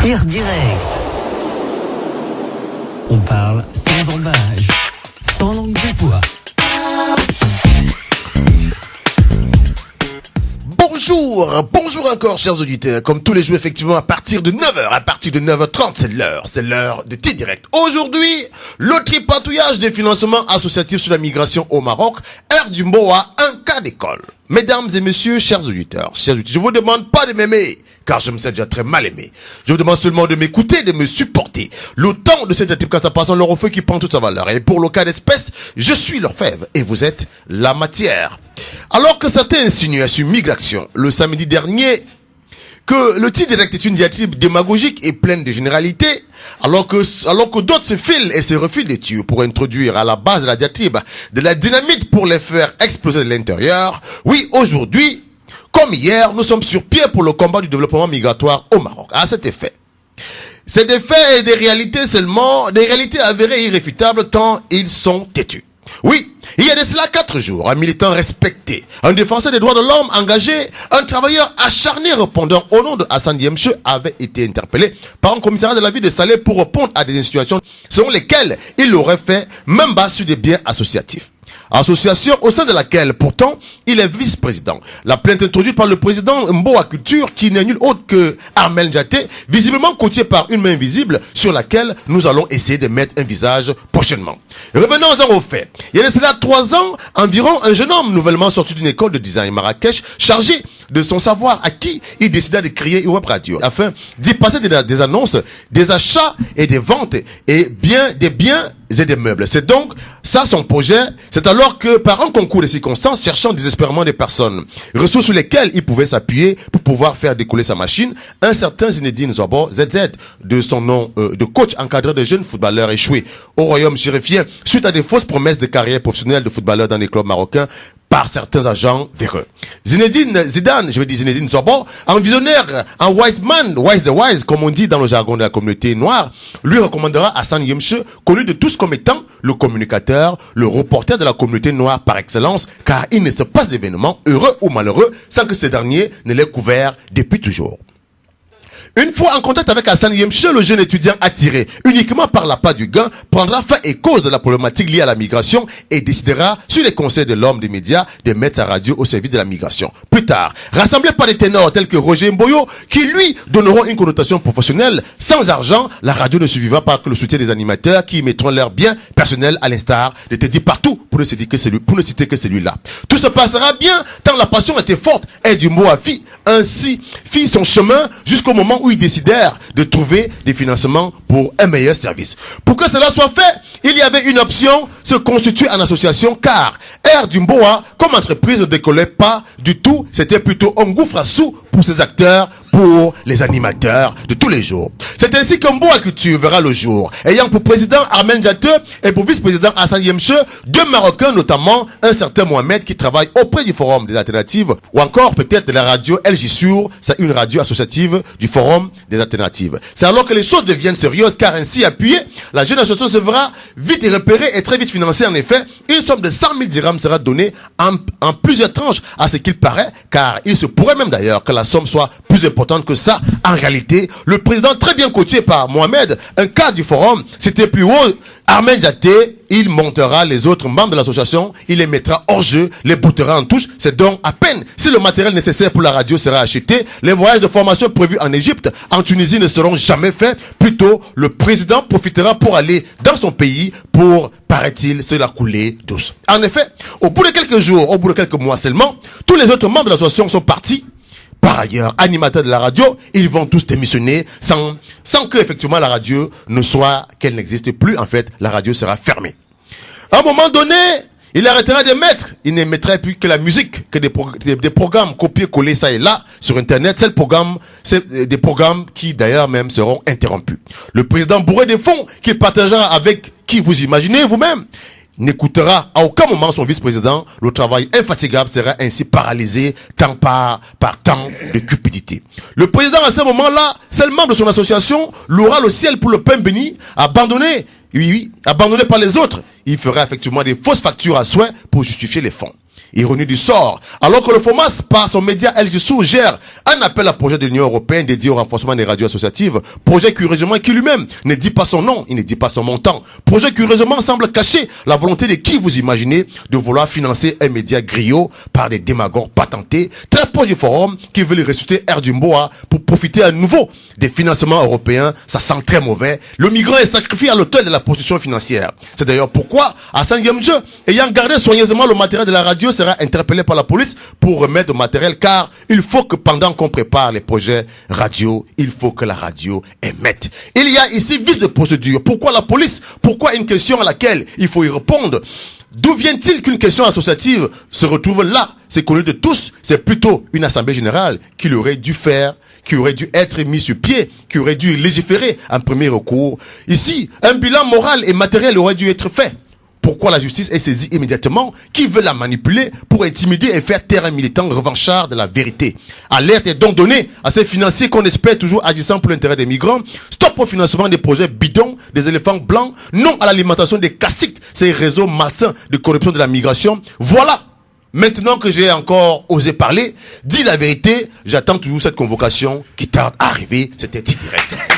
Rire direct. On parle sans embâche, sans langue de bois. Bonjour encore chers auditeurs, comme tous les jours effectivement à partir de 9h, à partir de 9h30 c'est l'heure de T-Direct. Aujourd'hui, le tripatouillage des financements associatifs sur la migration au Maroc, Air du Mboa, un cas d'école. Mesdames et messieurs, chers auditeurs, je vous demande pas de m'aimer, car je me sens déjà très mal aimé. Je vous demande seulement de m'écouter, de me supporter. Le temps de cette type quand ça passe dans leur feu qui prend toute sa valeur. Et pour le cas d'espèce, je suis leur fève et vous êtes la matière. Alors que certains insinuaient sur migration le samedi dernier que le T-Direct est une diatribe démagogique et pleine de généralités, alors que d'autres se filent et se refilent des tuyaux pour introduire à la base de la diatribe de la dynamite pour les faire exploser de l'intérieur. Oui, aujourd'hui, comme hier, nous sommes sur pied pour le combat du développement migratoire au Maroc. À cet effet, c'est des faits et des réalités seulement, des réalités avérées et irréfutables tant ils sont têtus. Oui, il y a de cela 4 jours, un militant respecté, un défenseur des droits de l'homme engagé, un travailleur acharné répondant au nom de Hassan Diemche avait été interpellé par un commissariat de la ville de Salé pour répondre à des insinuations selon lesquelles il aurait fait même bas sur des biens associatifs. Association au sein de laquelle, pourtant, il est vice-président. La plainte introduite par le président Mboa Culture, qui n'est nul autre que Armel Ndiaté, visiblement coaché par une main invisible, sur laquelle nous allons essayer de mettre un visage prochainement. Revenons-en aux faits. Il y a de cela 3 ans, environ, un jeune homme nouvellement sorti d'une école de design Marrakech, chargé de son savoir acquis, il décida de créer une web radio, afin d'y passer des annonces, des achats et des ventes, et des biens et des meubles. C'est donc ça son projet. C'est alors que par un concours de circonstances, cherchant désespérément des personnes, ressources sur lesquelles il pouvait s'appuyer pour pouvoir faire décoller sa machine, un certain Zinedine Zobo, ZZ, de son nom de coach encadré de jeunes footballeurs échoués au royaume chérifien suite à des fausses promesses de carrière professionnelle de footballeurs dans les clubs marocains par certains agents véreux. Zinedine Zobo, un visionnaire, un wise man, wise the wise, comme on dit dans le jargon de la communauté noire, lui recommandera Hassan Diemche, connu de tous comme étant le communicateur, le reporter de la communauté noire par excellence, car il ne se passe d'événements heureux ou malheureux sans que ces derniers ne l'aient couvert depuis toujours. Une fois en contact avec Hassan Diemche, le jeune étudiant attiré uniquement par l'appât du gain prendra fin et cause de la problématique liée à la migration et décidera, sur les conseils de l'homme des médias, de mettre sa radio au service de la migration. Plus tard, rassemblé par des ténors tels que Roger Mboyo, qui lui donneront une connotation professionnelle, sans argent, la radio ne suivra pas que le soutien des animateurs qui mettront leurs biens personnels à l'instar de Teddy Partout, pour ne citer que celui-là. Tout se passera bien, tant la passion était forte, et du mot à fit son chemin jusqu'au moment où ils décidèrent de trouver des financements pour un meilleur service. Pour que cela soit fait, il y avait une option, se constituer en association, car Air du Mboa, comme entreprise, ne décollait pas du tout. C'était plutôt un gouffre à sous pour ses acteurs, pour les animateurs de tous les jours. C'est ainsi que Mboa Culture verra le jour, ayant pour président Armel Ndiaté et pour vice-président Hassan Diemche, 2 Marocains, notamment un certain Mohamed qui travaille auprès du Forum des alternatives, ou encore peut-être de la radio LJ Sur, c'est une radio associative du Forum des alternatives. C'est alors que les choses deviennent sérieuses, car ainsi appuyée, la jeune association se verra vite repérée et très vite financée. En effet, une somme de 100 000 dirhams sera donnée en plusieurs tranches à ce qu'il paraît, car il se pourrait même d'ailleurs que la somme soit plus importante que ça. En réalité, le président, très bien coaché par Mohamed, un cadre du forum, c'était plus haut, Armel Ndiaté, il montera les autres membres de l'association, il les mettra hors jeu, les bootera en touche. C'est donc à peine si le matériel nécessaire pour la radio sera acheté. Les voyages de formation prévus en Égypte, en Tunisie ne seront jamais faits. Plutôt, le président profitera pour aller dans son pays pour, paraît-il, se la couler douce. En effet, au bout de quelques jours, au bout de quelques mois seulement, tous les autres membres de l'association sont partis. Par ailleurs, animateurs de la radio, ils vont tous démissionner sans que effectivement la radio ne soit, qu'elle n'existe plus. En fait, la radio sera fermée. À un moment donné, il arrêtera de mettre, il ne mettrait plus que la musique, que des programmes copiés-collés ça et là sur Internet. C'est des programmes qui d'ailleurs même seront interrompus. Le président bourré des fonds qu'il partagera avec qui vous imaginez vous-même n'écoutera à aucun moment son vice-président. Le travail infatigable sera ainsi paralysé par tant de cupidité. Le président à ce moment-là, seul membre de son association, louera le ciel pour le pain béni, abandonné par les autres. Il fera effectivement des fausses factures à souhait pour justifier les fonds. Ironie du sort. Alors que le FOMAS, par son média LG Sous, gère un appel à projet de l'Union européenne dédié au renforcement des radios associatives. Projet curieusement qui lui-même ne dit pas son nom, il ne dit pas son montant. Projet curieusement semble cacher la volonté de qui vous imaginez de vouloir financer un média griot par des démagogues patentés, très proches du forum, qui veulent ressusciter Air Dumboa pour profiter à nouveau des financements européens. Ça sent très mauvais. Le migrant est sacrifié à l'autel de la position financière. C'est d'ailleurs pourquoi Hassan Yamdje, ayant gardé soigneusement le matériel de la radio, sera interpellé par la police pour remettre le matériel, car il faut que pendant qu'on prépare les projets radio, il faut que la radio émette. Il y a ici vice de procédure. Pourquoi la police? Pourquoi une question à laquelle il faut y répondre? D'où vient-il qu'une question associative se retrouve là? C'est connu de tous. C'est plutôt une assemblée générale qu'il aurait dû faire, qui aurait dû être mis sur pied, qui aurait dû légiférer en premier recours. Ici, un bilan moral et matériel aurait dû être fait. Pourquoi la justice est saisie immédiatement? Qui veut la manipuler pour intimider et faire taire un militant revanchard de la vérité? Alerte est donc donnée à ces financiers qu'on espère toujours agissant pour l'intérêt des migrants. Stop au financement des projets bidons, des éléphants blancs. Non à l'alimentation des caciques, ces réseaux malsains de corruption de la migration. Voilà. Maintenant que j'ai encore osé parler, dis la vérité, j'attends toujours cette convocation qui tarde à arriver. C'était Direct.